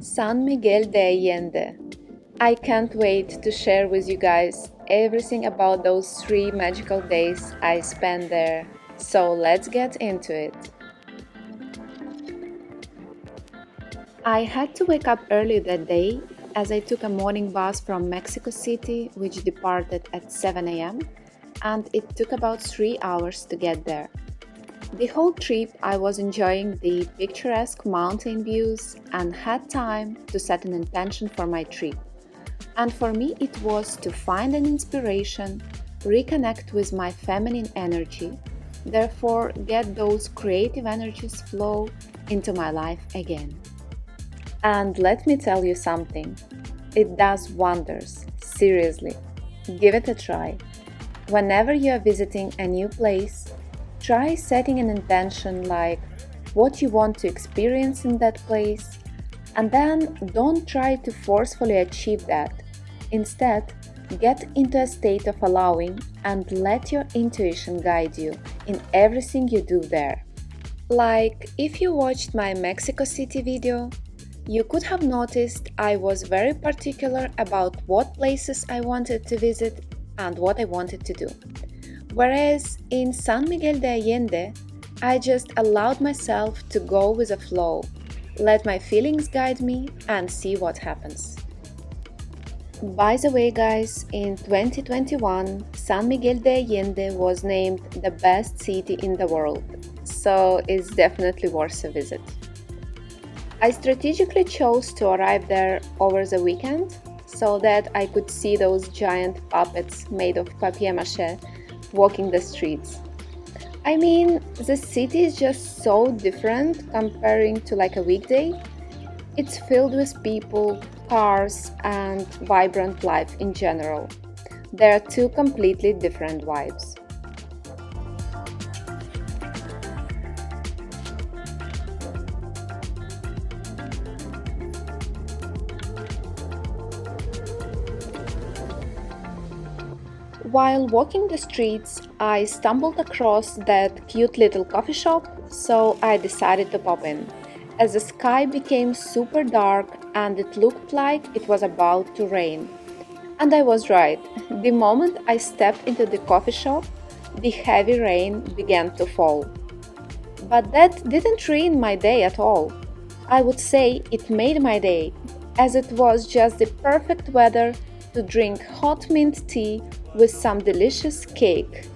San Miguel de Allende. I can't wait to share with you guys everything about those 3 magical days I spent there. So let's get into it. I had to wake up early that day as I took a morning bus from Mexico City, which departed at 7 a.m., and it took about 3 hours to get there. The whole trip I was enjoying the picturesque mountain views and had time to set an intention for my trip. And for me, it was to find an inspiration, reconnect with my feminine energy, therefore get those creative energies flow into my life again. And let me tell you something, it does wonders, seriously. Give it a try. Whenever you are visiting a new place, try setting an intention like what you want to experience in that place, and then don't try to forcefully achieve that. Instead, get into a state of allowing and let your intuition guide you in everything you do there. Like if you watched my Mexico City video, you could have noticed I was very particular about what places I wanted to visit and what I wanted to do. Whereas in San Miguel de Allende, I just allowed myself to go with the flow, let my feelings guide me and see what happens. By the way, guys, in 2021, San Miguel de Allende was named the best city in the world, so it's definitely worth a visit. I strategically chose to arrive there over the weekend so that I could see those giant puppets made of papier-mâché walking the streets. I mean, the city is just so different comparing to like a weekday. It's filled with people, cars, and vibrant life in general. There are two completely different vibes. While walking the streets, I stumbled across that cute little coffee shop, so I decided to pop in, as the sky became super dark and it looked like it was about to rain. And I was right. The moment I stepped into the coffee shop, the heavy rain began to fall. But that didn't ruin my day at all. I would say it made my day, as it was just the perfect weather to drink hot mint tea with some delicious cake.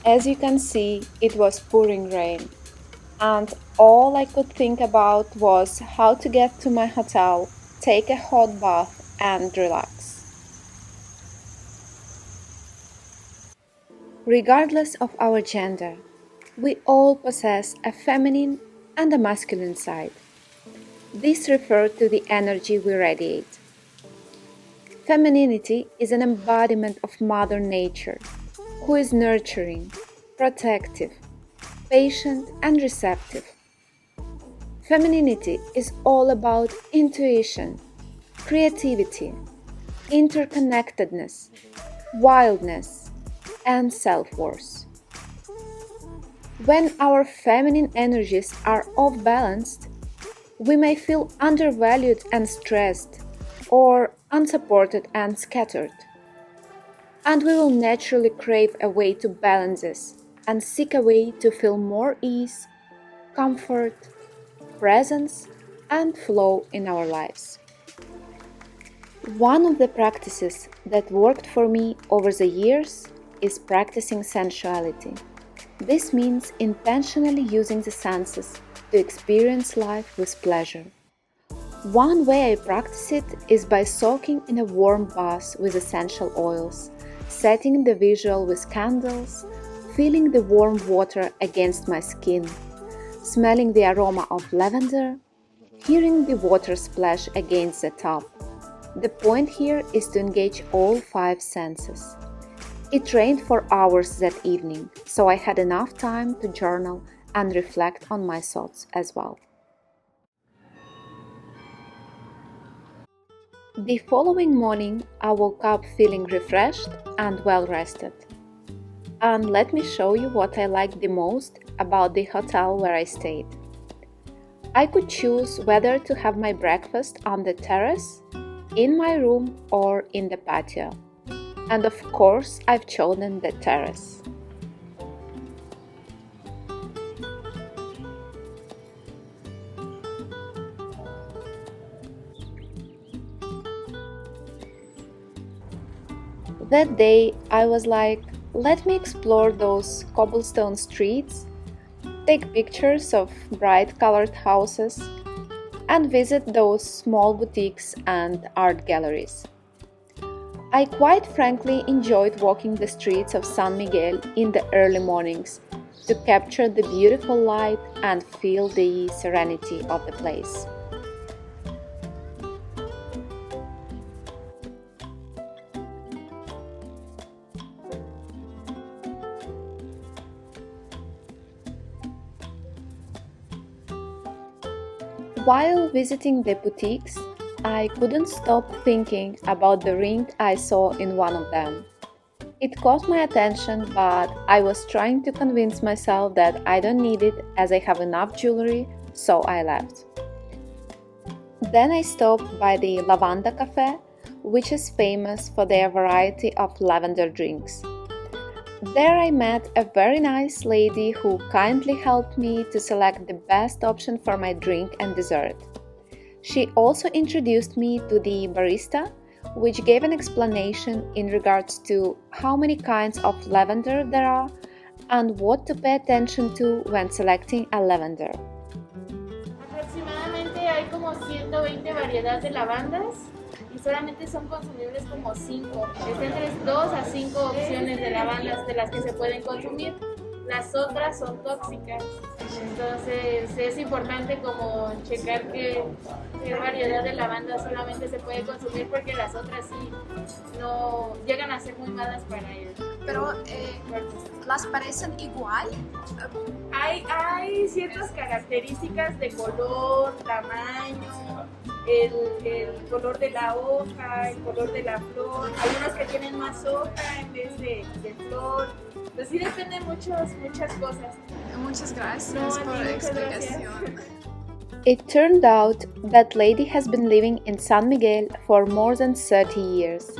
As you can see, it was pouring rain, and all I could think about was how to get to my hotel, take a hot bath, and relax. Regardless of our gender, we all possess a feminine and a masculine side. These refer to the energy we radiate. Femininity is an embodiment of Mother Nature, who is nurturing, protective, patient, and receptive. Femininity is all about intuition, creativity, interconnectedness, wildness, and self-worth. When our feminine energies are off-balanced, we may feel undervalued and stressed, or unsupported and scattered. And we will naturally crave a way to balance this and seek a way to feel more ease, comfort, presence, and flow in our lives. One of the practices that worked for me over the years is practicing sensuality. This means intentionally using the senses to experience life with pleasure. One way I practice it is by soaking in a warm bath with essential oils, setting the visual with candles, feeling the warm water against my skin, smelling the aroma of lavender, hearing the water splash against the top. The point here is to engage all five senses. It rained for hours that evening, so I had enough time to journal and reflect on my thoughts as well. The following morning, I woke up feeling refreshed and well rested. And let me show you what I liked the most about the hotel where I stayed. I could choose whether to have my breakfast on the terrace, in my room, or in the patio. And of course, I've chosen the terrace. That day, I was like, let me explore those cobblestone streets, take pictures of bright colored houses, and visit those small boutiques and art galleries. I quite frankly enjoyed walking the streets of San Miguel in the early mornings to capture the beautiful light and feel the serenity of the place. While visiting the boutiques, I couldn't stop thinking about the ring I saw in one of them. It caught my attention, but I was trying to convince myself that I don't need it as I have enough jewelry, so I left. Then I stopped by the Lavanda Cafe, which is famous for their variety of lavender drinks. There I met a very nice lady who kindly helped me to select the best option for my drink and dessert. She also introduced me to the barista, which gave an explanation in regards to how many kinds of lavender there are and what to pay attention to when selecting a lavender. Aproximadamente hay como 120 variedades de lavandas y solamente son consumibles como 5. Están entre 2 a 5 opciones de lavandas de las que se pueden consumir. Las otras son tóxicas. Entonces es importante como checar qué variedad de lavanda solamente se puede consumir porque las otras sí no llegan a ser muy malas para ellos. Pero las parecen igual. Hay ciertas características de color, tamaño, el color de la hoja, el color de la flor. Hay unos que tienen más hoja en vez de flor. Pues sí depende de muchas cosas. Muchas gracias por la explicación. It turned out that lady has been living in San Miguel for more than 30 years,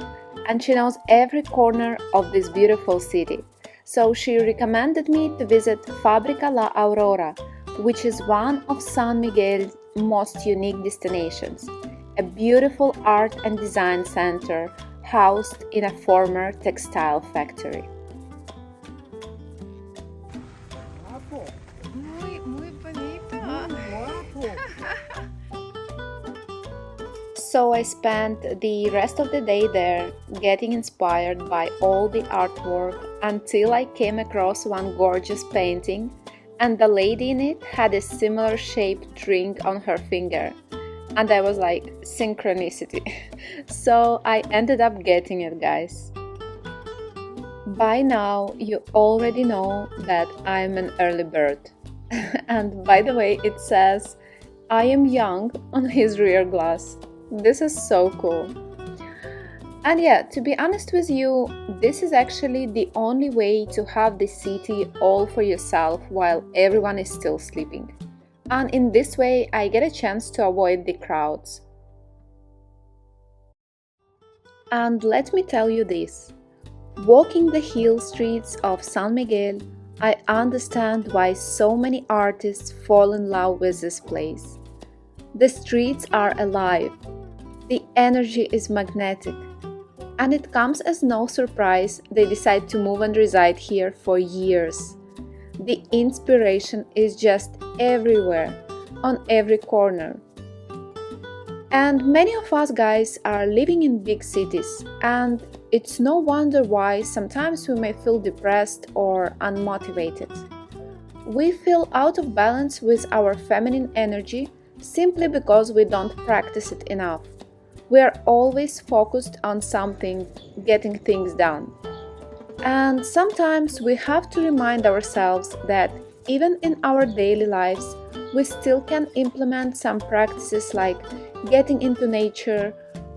and she knows every corner of this beautiful city. So she recommended me to visit Fábrica La Aurora, which is one of San Miguel's most unique destinations, a beautiful art and design center housed in a former textile factory. Muy bonito. So I spent the rest of the day there, getting inspired by all the artwork until I came across one gorgeous painting, and the lady in it had a similar shaped ring on her finger. And I was like, synchronicity. So I ended up getting it, guys. By now, you already know that I'm an early bird. And by the way, it says, I am young on his rear glass. This is so cool. And yeah, to be honest with you, this is actually the only way to have the city all for yourself while everyone is still sleeping. And in this way, I get a chance to avoid the crowds. And let me tell you this. Walking the hill streets of San Miguel, I understand why so many artists fall in love with this place. The streets are alive. The energy is magnetic. And it comes as no surprise they decide to move and reside here for years. The inspiration is just everywhere, on every corner. And many of us guys are living in big cities, and it's no wonder why sometimes we may feel depressed or unmotivated. We feel out of balance with our feminine energy simply because we don't practice it enough. We are always focused on something, getting things done. And sometimes we have to remind ourselves that even in our daily lives, we still can implement some practices like getting into nature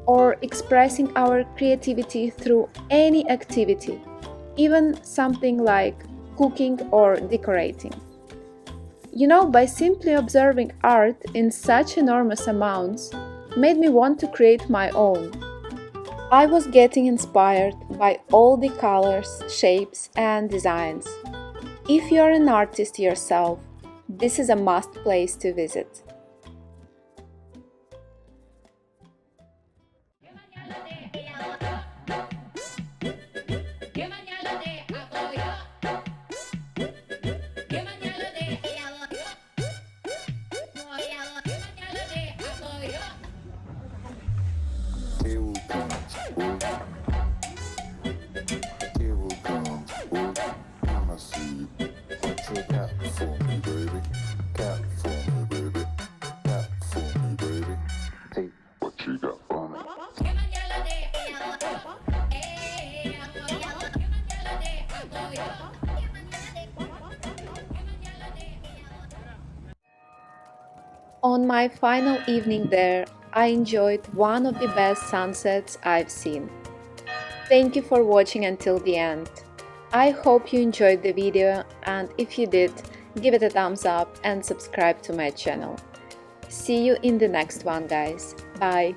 or expressing our creativity through any activity, even something like cooking or decorating. By simply observing art in such enormous amounts, made me want to create my own. I was getting inspired by all the colors, shapes, and designs. If you're an artist yourself, this is a must place to visit. On my final evening there, I enjoyed one of the best sunsets I've seen. Thank you for watching until the end. I hope you enjoyed the video, and if you did, give it a thumbs up and subscribe to my channel. See you in the next one, guys. Bye!